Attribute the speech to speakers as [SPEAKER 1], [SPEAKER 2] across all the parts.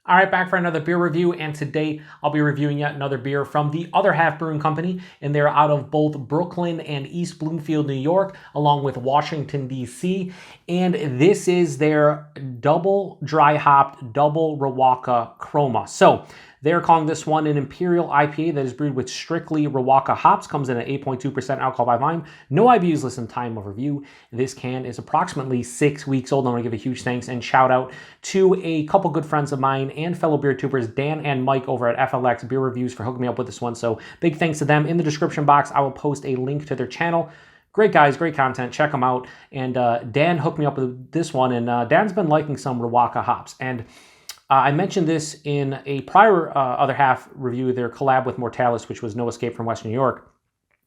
[SPEAKER 1] All right, back for another beer review, and today I'll be reviewing yet another beer from the Other Half Brewing Company, and they're out of both Brooklyn and East Bloomfield, New York, along with Washington, D.C., and this is their double dry hopped Double Riwaka Chroma. So they're calling this one an Imperial IPA that is brewed with strictly Riwaka hops, comes in at 8.2% alcohol by volume. No IBUs listed time of review. This can is approximately 6 weeks old. I want to give a huge thanks and shout out to a couple good friends of mine and fellow beer tubers, Dan and Mike over at FLX Beer Reviews, for hooking me up with this one. So big thanks to them. In the description box, I will post a link to their channel. Great guys, great content. Check them out. And Dan hooked me up with this one, and Dan's been liking some Riwaka hops. And I mentioned this in a prior Other Half review, their collab with Mortalis, which was No Escape from Western New York.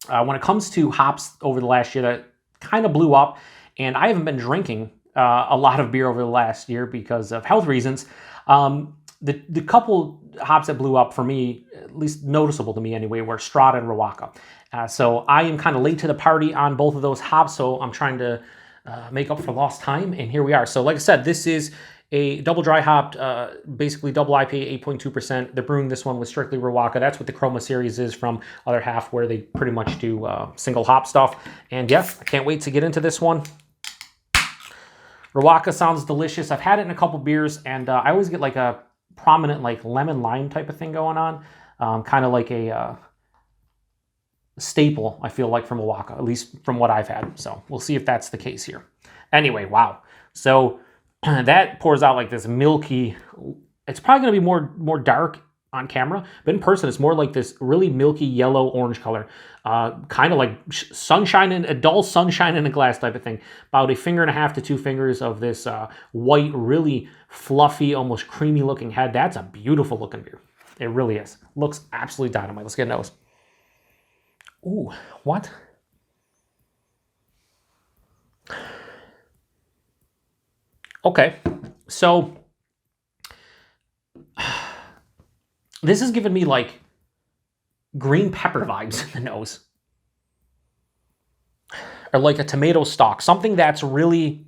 [SPEAKER 1] When it comes to hops over the last year, that kind of blew up, and I haven't been drinking a lot of beer over the last year because of health reasons. The couple hops that blew up for me, at least noticeable to me anyway, were Strata and Riwaka. So I am kind of late to the party on both of those hops, so I'm trying to make up for lost time, and here we are. So like I said, this is a double dry hopped, basically double IPA, 8.2%. They're brewing this one with strictly Riwaka. That's what the Chroma series is from Other Half, where they pretty much do single hop stuff. And yes, I can't wait to get into this one. Riwaka sounds delicious. I've had it in a couple beers, and I always get like a prominent like lemon lime type of thing going on. Kind of like a staple, I feel like, from Riwaka, at least from what I've had. So we'll see if that's the case here. Anyway, wow. So that pours out like this milky, it's probably going to be more dark on camera, but in person it's more like this really milky yellow orange color, kind of like sunshine in a dull sunshine in a glass type of thing. About a finger and a half to 2 fingers of this white, really fluffy, almost creamy looking head. That's a beautiful looking beer. It really is. Looks absolutely dynamite. Let's get a nose. Ooh, what? Okay, so this is giving me like green pepper vibes in the nose, or like a tomato stalk, something that's really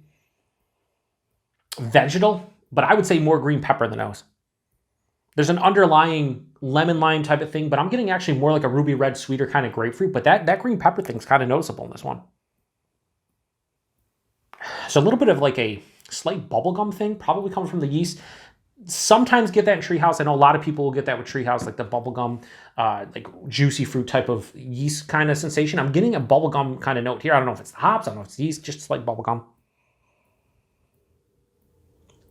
[SPEAKER 1] vegetal, but I would say more green pepper in the nose. There's an underlying lemon lime type of thing, but I'm getting actually more like a ruby red, sweeter kind of grapefruit, but that green pepper thing's kind of noticeable in this one. So a little bit of like a slight bubblegum thing, probably coming from the yeast. Sometimes get that in Treehouse. I know a lot of people will get that with Treehouse, like the bubblegum, like juicy fruit type of yeast kind of sensation. I'm getting a bubblegum kind of note here. I don't know if it's the hops, I don't know if it's yeast, just like bubblegum.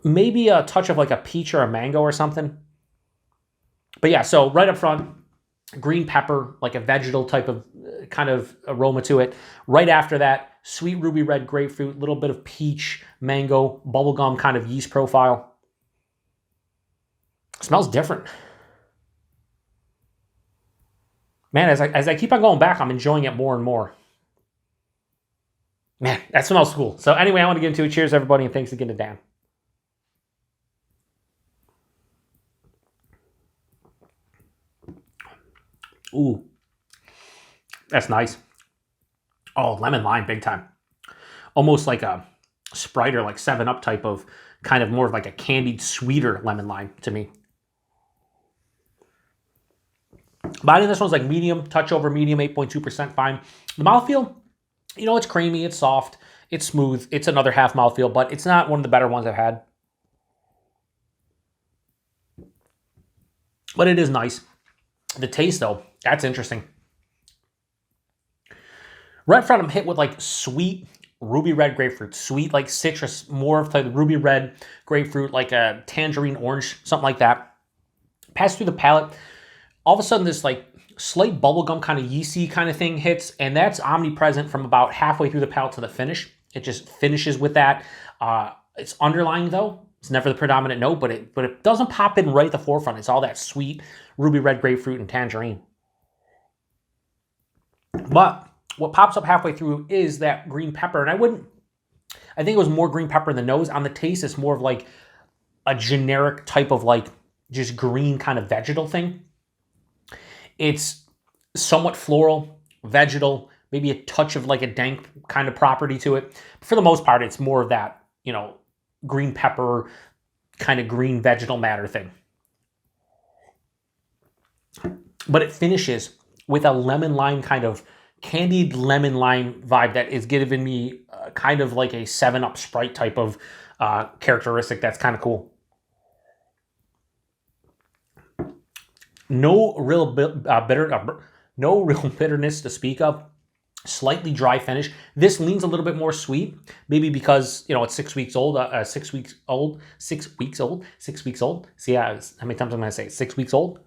[SPEAKER 1] Maybe a touch of like a peach or a mango or something. But yeah, so right up front, green pepper, like a vegetal type of kind of aroma to it. Right after that, sweet ruby red grapefruit, little bit of peach, mango, bubblegum kind of yeast profile. Smells different. Man, as I keep on going back, I'm enjoying it more and more. Man, that smells cool. So anyway, I want to get into it. Cheers, everybody, and thanks again to Dan. Ooh, that's nice. Oh, lemon lime, big time. Almost like a Sprite or like 7-Up type of, kind of more of like a candied, sweeter lemon lime to me. Body in this one's like medium, touch over medium, 8.2% fine. The mouthfeel, you know, it's creamy, it's soft, it's smooth. It's another half mouthfeel, but it's not one of the better ones I've had. But it is nice. The taste, though, that's interesting. Right front, I'm hit with like sweet ruby red grapefruit, sweet like citrus, more of the ruby red grapefruit, like a tangerine orange, something like that. Pass through the palate. All of a sudden, this like slight bubblegum kind of yeasty kind of thing hits, and that's omnipresent from about halfway through the palate to the finish. It just finishes with that. It's underlying though. It's never the predominant note, but it doesn't pop in right at the forefront. It's all that sweet ruby red grapefruit and tangerine. But what pops up halfway through is that green pepper, and I think it was more green pepper in the nose. On the taste, it's more of like a generic type of like just green kind of vegetal thing. It's somewhat floral, vegetal, maybe a touch of like a dank kind of property to it. But for the most part, it's more of that, you know, green pepper, kind of green vegetal matter thing. but it finishes with a lemon lime kind of candied lemon lime vibe that is giving me kind of like a 7-Up Sprite type of characteristic. That's kind of cool. No real no real bitterness to speak of. Slightly dry finish. This leans a little bit more sweet, maybe because, you know, it's 6 weeks old, 6 weeks old, 6 weeks old, 6 weeks old. See, how many times I'm going to say 6 weeks old?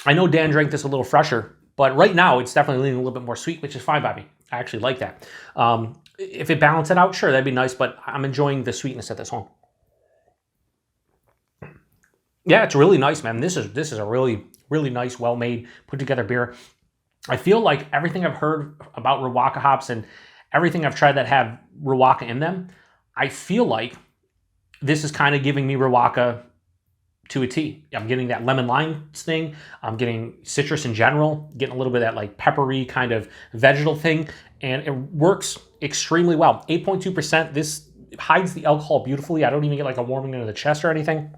[SPEAKER 1] I know Dan drank this a little fresher, but right now it's definitely leaning a little bit more sweet, which is fine by me. I actually like that. If it balanced it out, sure, that'd be nice, but I'm enjoying the sweetness at this one. Yeah, it's really nice, man. This is a really, really nice, well-made, put-together beer. I feel like everything I've heard about Riwaka hops and everything I've tried that have Riwaka in them, I feel like this is kind of giving me Riwaka to a T. I'm getting that lemon lime thing. I'm getting citrus in general, getting a little bit of that like peppery kind of vegetal thing, and it works extremely well. 8.2%. This hides the alcohol beautifully. I don't even get like a warming into the chest or anything.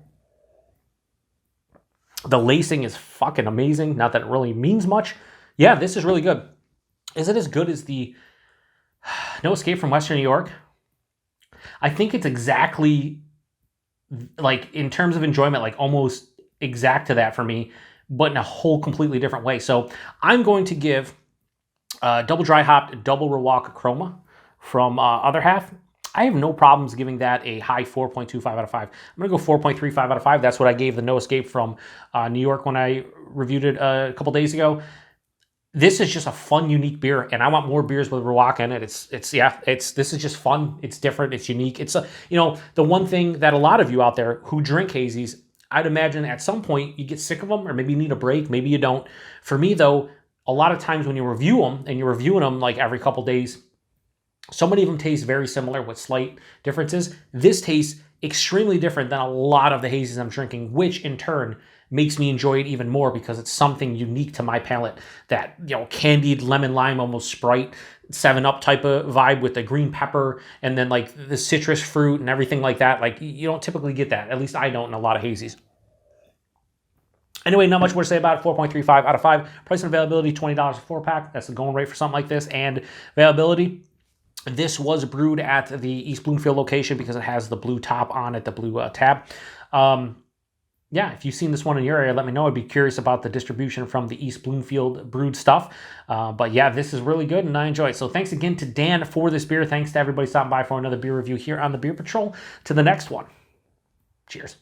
[SPEAKER 1] The lacing is fucking amazing. Not that it really means much. Yeah, this is really good. Is it as good as the No Escape from Western New York? I think it's exactly, like, in terms of enjoyment, like almost exact to that for me, but in a whole completely different way. So I'm going to give double dry hopped Double Riwaka Chroma from Other Half. I have no problems giving that a high 4.25 out of 5. I'm going to go 4.35 out of 5. That's what I gave the No Escape from New York when I reviewed it a couple days ago. This is just a fun, unique beer, and I want more beers with Riwaka in it. This is just fun. It's different. It's unique. It's the one thing that a lot of you out there who drink hazies, I'd imagine at some point you get sick of them, or maybe you need a break. Maybe you don't. For me though, a lot of times when you review them and you're reviewing them like every couple days, so many of them taste very similar with slight differences. This tastes extremely different than a lot of the hazies I'm drinking, which in turn makes me enjoy it even more because it's something unique to my palate. That, candied lemon lime, almost Sprite, 7-Up type of vibe with the green pepper and then like the citrus fruit and everything like that. Like, you don't typically get that. At least I don't in a lot of hazies. Anyway, not much more to say about it. 4.35 out of 5. Price and availability, $20 a 4-pack. That's the going rate for something like this. And availability, this was brewed at the East Bloomfield location because it has the blue top on it, the blue tab. Yeah, if you've seen this one in your area, let me know. I'd be curious about the distribution from the East Bloomfield brewed stuff. But yeah, this is really good and I enjoy it. So thanks again to Dan for this beer. Thanks to everybody stopping by for another beer review here on the Beer Patrol. To the next one. Cheers.